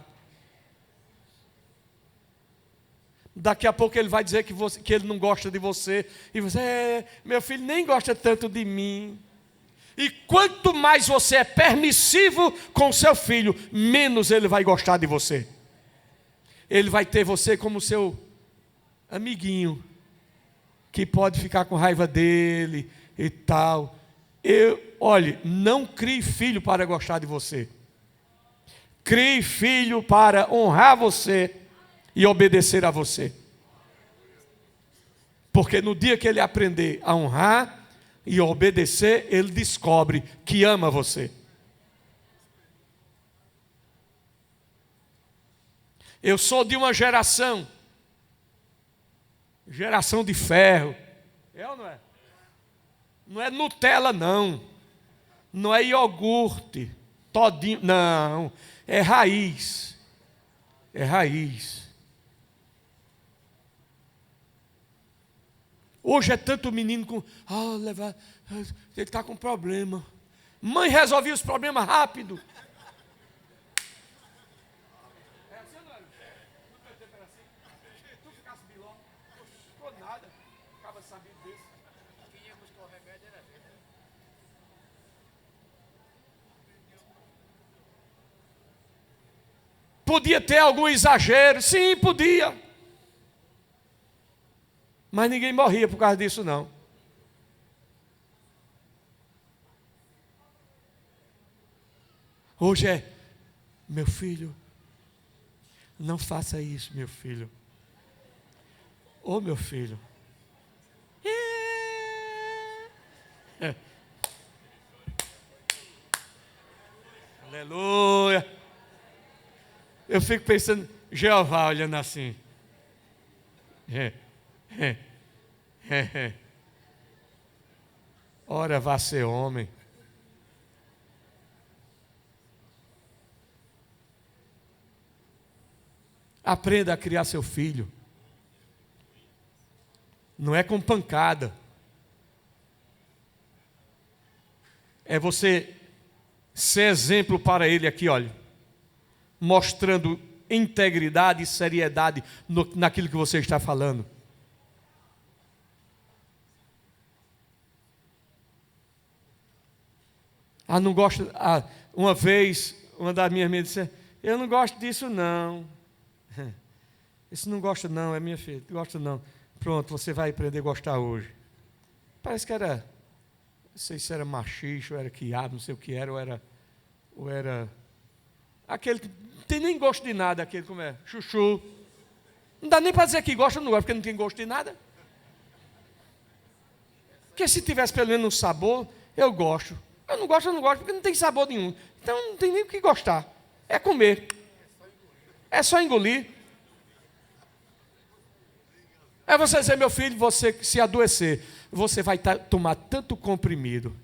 Daqui a pouco ele vai dizer que ele não gosta de você. E você, meu filho nem gosta tanto de mim. E quanto mais você é permissivo com seu filho, menos ele vai gostar de você. Ele vai ter você como seu amiguinho, que pode ficar com raiva dele e tal. Olhe, não crie filho para gostar de você. Crie filho para honrar você e obedecer a você. Porque no dia que ele aprender a honrar e a obedecer, ele descobre que ama você. Eu sou de uma geração de ferro. É ou não é? Não é Nutella, não. Não é iogurte, todinho, não. É raiz. É raiz. Hoje é tanto menino com... ele está com problema. Mãe resolvia os problemas rápido. Podia ter algum exagero, sim, podia. Mas ninguém morria por causa disso, não. Hoje é, meu filho, não faça isso, meu filho. Ô, meu filho. Aleluia. Eu fico pensando, Jeová olhando assim. Ora, vá ser homem. Aprenda a criar seu filho. Não é com pancada. É você ser exemplo para ele aqui, olha. Mostrando integridade e seriedade naquilo que você está falando. Não gosto. Uma vez, uma das minhas mães disse: eu não gosto disso, não. Isso não gosta, não, é minha filha. Não gosto, não. Pronto, você vai aprender a gostar hoje. Parece que era. Não sei se era machista, ou era quiabo, não sei o que era, ou era aquele que não tem nem gosto de nada, aquele como é, chuchu. Não dá nem para dizer que gosta ou não gosta, porque não tem gosto de nada. Porque se tivesse pelo menos um sabor, eu gosto. Eu não gosto, porque não tem sabor nenhum. Então não tem nem o que gostar. É comer. É só engolir. É você dizer, meu filho, você se adoecer, você vai tomar tanto comprimido.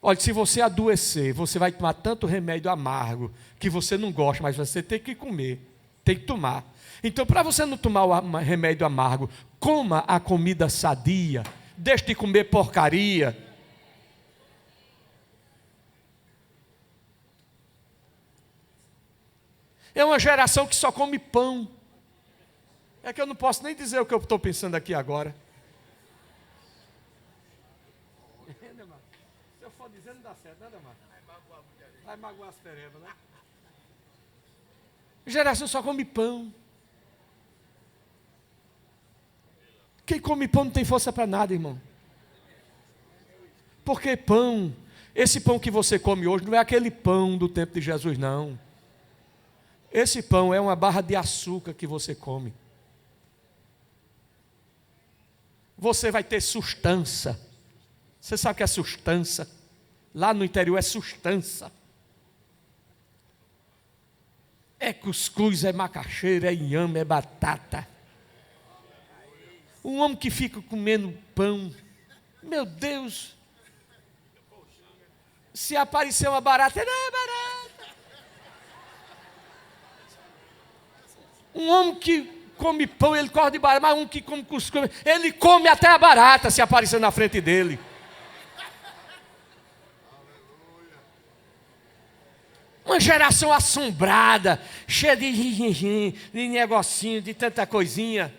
Olha, se você adoecer, você vai tomar tanto remédio amargo, que você não gosta, mas você tem que comer, tem que tomar. Então, para você não tomar o remédio amargo, coma a comida sadia, deixe de comer porcaria. É uma geração que só come pão. É que eu não posso nem dizer o que eu estou pensando aqui agora. Se eu for dizer, não dá certo, nada mais. Vai magoar as perebas, né? Geração só come pão. Quem come pão não tem força para nada, irmão. Porque pão, esse pão que você come hoje, não é aquele pão do tempo de Jesus, não. Esse pão é uma barra de açúcar que você come. Você vai ter sustância. Você sabe o que é sustância? Lá no interior é sustância. É cuscuz, é macaxeira, é inhame, é batata. Um homem que fica comendo pão, meu Deus, se aparecer uma barata, não é barata. Um homem que come pão, ele corre de barata, mas um que come cuscuz, ele come até a barata se aparecer na frente dele. Uma geração assombrada, cheia de negocinho, de tanta coisinha.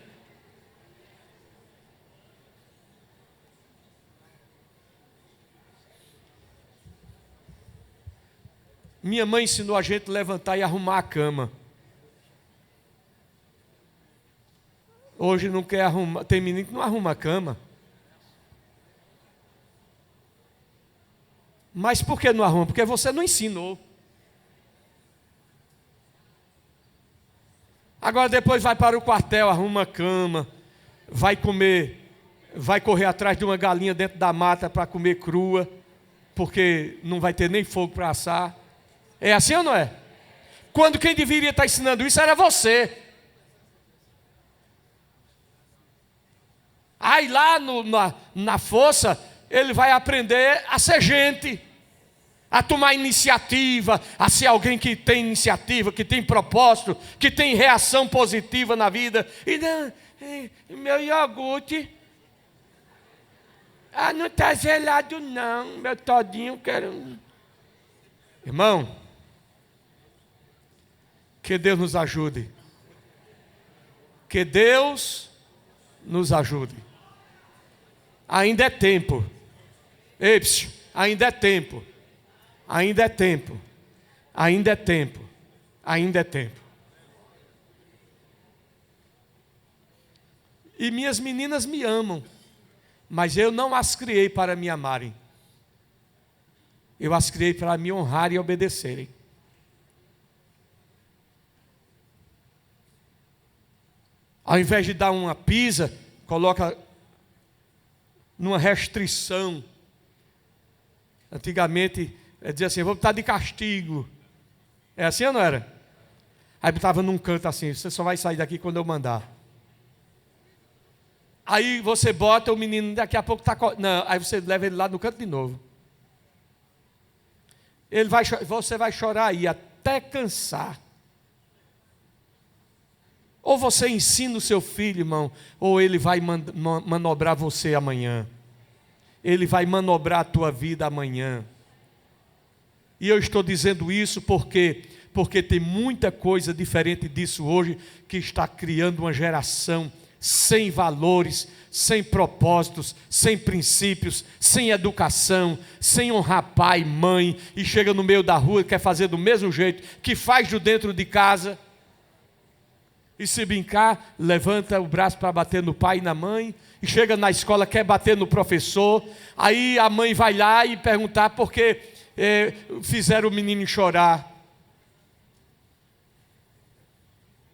Minha mãe ensinou a gente a levantar e arrumar a cama. Hoje não quer arrumar, tem menino que não arruma a cama. Mas por que não arruma? Porque você não ensinou. Agora depois vai para o quartel, arruma a cama, vai comer, vai correr atrás de uma galinha dentro da mata para comer crua, porque não vai ter nem fogo para assar. É assim ou não é? quando quem deveria estar ensinando isso era você. Aí lá na força, ele vai aprender a ser gente, a tomar iniciativa, a ser alguém que tem iniciativa, que tem propósito, que tem reação positiva na vida. E não, meu iogurte, não está gelado não, meu todinho, quero... Irmão, que Deus nos ajude. Que Deus nos ajude. Ainda é tempo. Ei, ainda é tempo. Ainda é tempo. Ainda é tempo. Ainda é tempo. E minhas meninas me amam, mas eu não as criei para me amarem. Eu as criei para me honrarem e obedecerem. Ao invés de dar uma pisa, coloca numa restrição. Antigamente, dizia assim, vou botar de castigo. É assim ou não era? Aí botava num canto assim, você só vai sair daqui quando eu mandar. Aí você bota o menino, daqui a pouco está... Não, aí você leva ele lá no canto de novo. Você vai chorar aí até cansar. Ou você ensina o seu filho, irmão, ou ele vai manobrar você amanhã. Ele vai manobrar a tua vida amanhã. E eu estou dizendo isso porque tem muita coisa diferente disso hoje, que está criando uma geração sem valores, sem propósitos, sem princípios, sem educação, sem honrar pai, mãe, e chega no meio da rua e quer fazer do mesmo jeito que faz de dentro de casa. E se brincar, levanta o braço para bater no pai e na mãe, e chega na escola, quer bater no professor, aí a mãe vai lá e perguntar por que fizeram o menino chorar.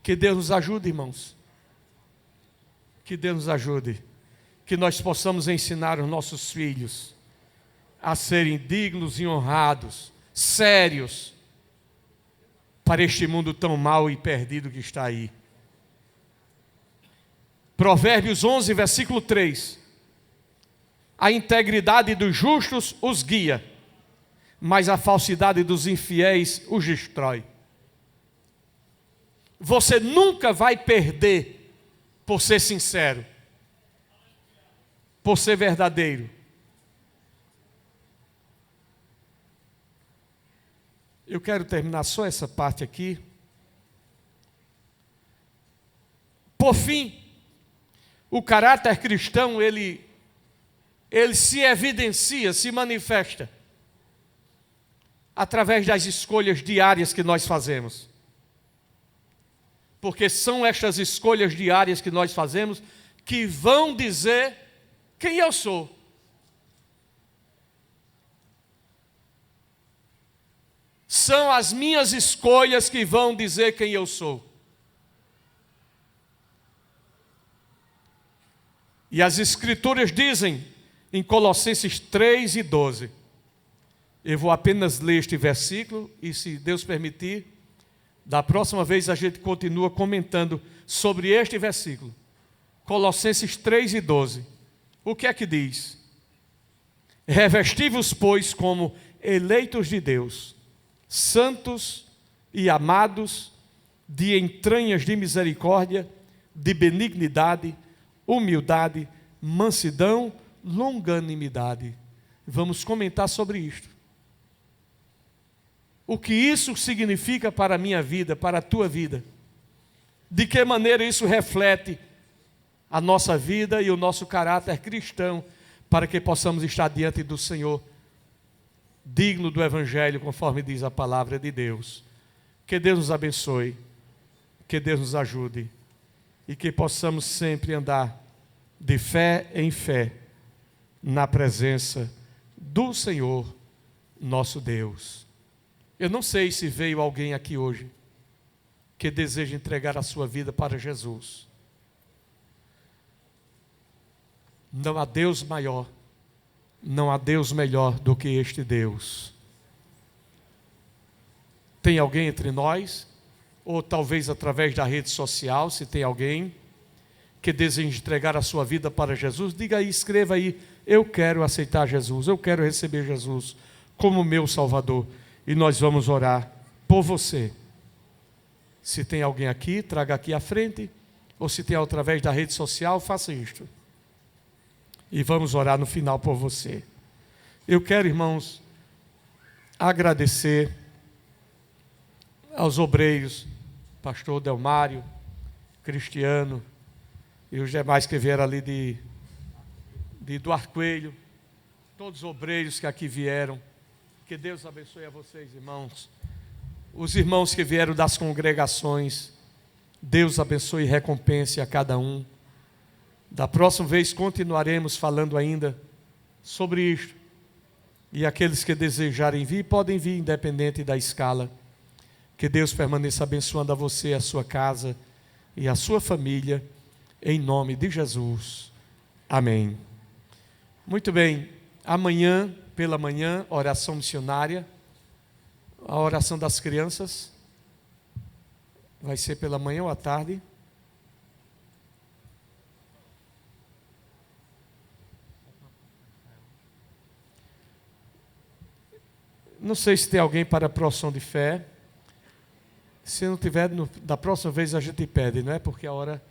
Que Deus nos ajude, irmãos. Que Deus nos ajude. Que nós possamos ensinar os nossos filhos a serem dignos e honrados, sérios, para este mundo tão mau e perdido que está aí. Provérbios 11, versículo 3. A integridade dos justos os guia, mas a falsidade dos infiéis os destrói. Você nunca vai perder por ser sincero, por ser verdadeiro. Eu quero terminar só essa parte aqui. Por fim, o caráter cristão, ele se evidencia, se manifesta através das escolhas diárias que nós fazemos. Porque são estas escolhas diárias que nós fazemos que vão dizer quem eu sou. São as minhas escolhas que vão dizer quem eu sou. E as Escrituras dizem, em Colossenses 3 e 12, eu vou apenas ler este versículo, e se Deus permitir, da próxima vez a gente continua comentando sobre este versículo. Colossenses 3 e 12. O que é que diz? Revesti-vos, pois, como eleitos de Deus, santos e amados, de entranhas de misericórdia, de benignidade, humildade, mansidão, longanimidade. Vamos comentar sobre isto. O que isso significa para a minha vida, para a tua vida? De que maneira isso reflete a nossa vida e o nosso caráter cristão, para que possamos estar diante do Senhor, digno do Evangelho, conforme diz a palavra de Deus. Que Deus nos abençoe, que Deus nos ajude, e que possamos sempre andar de fé em fé, na presença do Senhor, nosso Deus. Eu não sei se veio alguém aqui hoje que deseja entregar a sua vida para Jesus. Não há Deus maior, não há Deus melhor do que este Deus. Tem alguém entre nós ou talvez através da rede social, se tem alguém que deseja entregar a sua vida para Jesus, diga aí, escreva aí, eu quero aceitar Jesus, eu quero receber Jesus como meu Salvador, e nós vamos orar por você. Se tem alguém aqui, traga aqui à frente, ou se tem através da rede social, faça isto. E vamos orar no final por você. Eu quero, irmãos, agradecer aos obreiros, pastor Delmário, Cristiano, e os demais que vieram ali de Eduardo Coelho, todos os obreiros que aqui vieram, que Deus abençoe a vocês, irmãos. Os irmãos que vieram das congregações, Deus abençoe e recompense a cada um. Da próxima vez continuaremos falando ainda sobre isto. E aqueles que desejarem vir, podem vir independente da escala. Que Deus permaneça abençoando a você, a sua casa e a sua família, em nome de Jesus. Amém. Muito bem, amanhã, pela manhã, oração missionária, a oração das crianças, vai ser pela manhã ou à tarde? Não sei se tem alguém para a profissão de fé. Se não tiver, da próxima vez a gente pede, não é? Porque a hora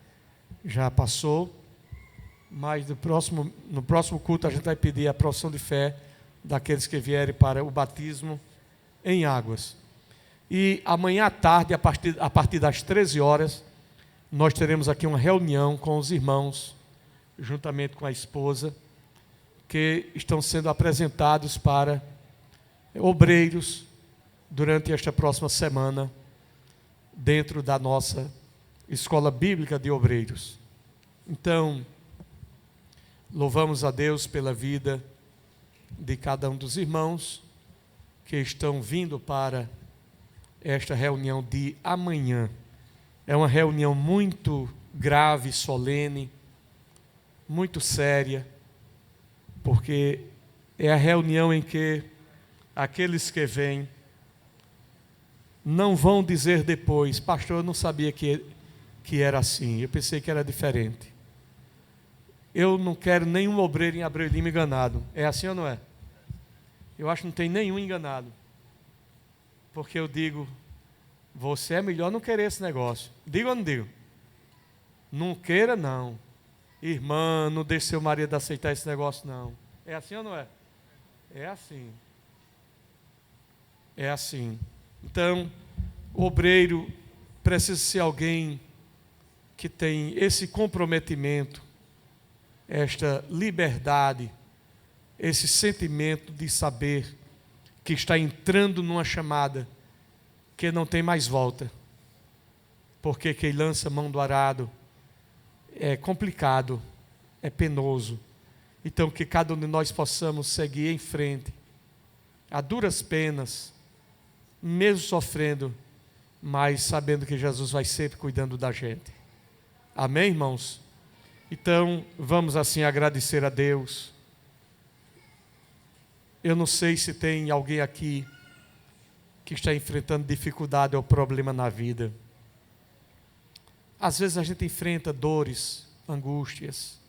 já passou. Mas no próximo culto a gente vai pedir a profissão de fé daqueles que vierem para o batismo em águas. E amanhã à tarde, a partir das 13 horas, nós teremos aqui uma reunião com os irmãos, juntamente com a esposa, que estão sendo apresentados para obreiros durante esta próxima semana, dentro da nossa escola bíblica de obreiros. Então, louvamos a Deus pela vida de cada um dos irmãos que estão vindo para esta reunião de amanhã. É uma reunião muito grave, solene, muito séria, porque é a reunião em que aqueles que vêm não vão dizer depois, pastor, eu não sabia que era assim, eu pensei que era diferente. Eu não quero nenhum obreiro em Abreu Lima enganado. É assim ou não é? Eu acho que não tem nenhum enganado. Porque eu digo, você é melhor não querer esse negócio. Digo ou não digo? Não queira não. Irmã, não deixe seu marido aceitar esse negócio não. É assim ou não é? É assim. É assim. Então, o obreiro precisa ser alguém que tem esse comprometimento, esta liberdade, esse sentimento de saber que está entrando numa chamada que não tem mais volta. Porque quem lança mão do arado é complicado, é penoso. Então, que cada um de nós possamos seguir em frente, a duras penas, mesmo sofrendo, mas sabendo que Jesus vai sempre cuidando da gente. Amém, irmãos? Então, vamos assim agradecer a Deus. Eu não sei se tem alguém aqui que está enfrentando dificuldade ou problema na vida. Às vezes a gente enfrenta dores, angústias,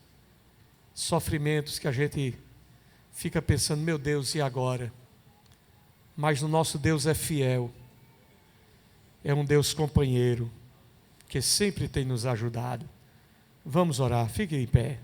sofrimentos que a gente fica pensando, meu Deus, e agora? Mas o nosso Deus é fiel, é um Deus companheiro, que sempre tem nos ajudado. Vamos orar, fique em pé.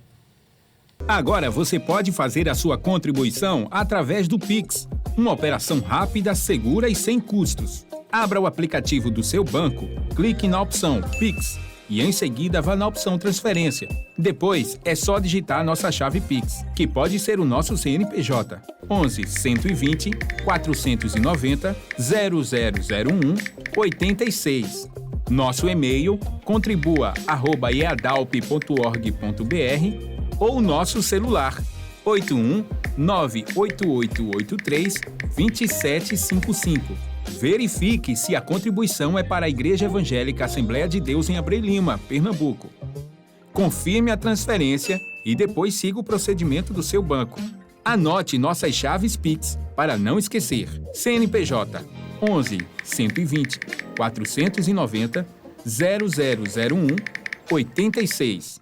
Agora você pode fazer a sua contribuição através do Pix, uma operação rápida, segura e sem custos. Abra o aplicativo do seu banco, clique na opção Pix e em seguida vá na opção Transferência. Depois é só digitar a nossa chave Pix, que pode ser o nosso CNPJ, 11 120 490 0001 86. Nosso e-mail, contribua@eadalp.org.br ou nosso celular, 81-98883-2755. Verifique se a contribuição é para a Igreja Evangélica Assembleia de Deus em Abreu Lima, Pernambuco. Confirme a transferência e depois siga o procedimento do seu banco. Anote nossas chaves Pix para não esquecer. CNPJ 11 120 490 0001 86.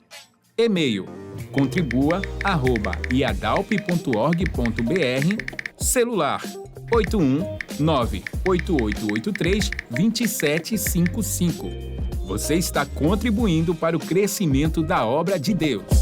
E-mail contribua@iadalp.org.br. Celular 81 98883 2755. Você está contribuindo para o crescimento da obra de Deus.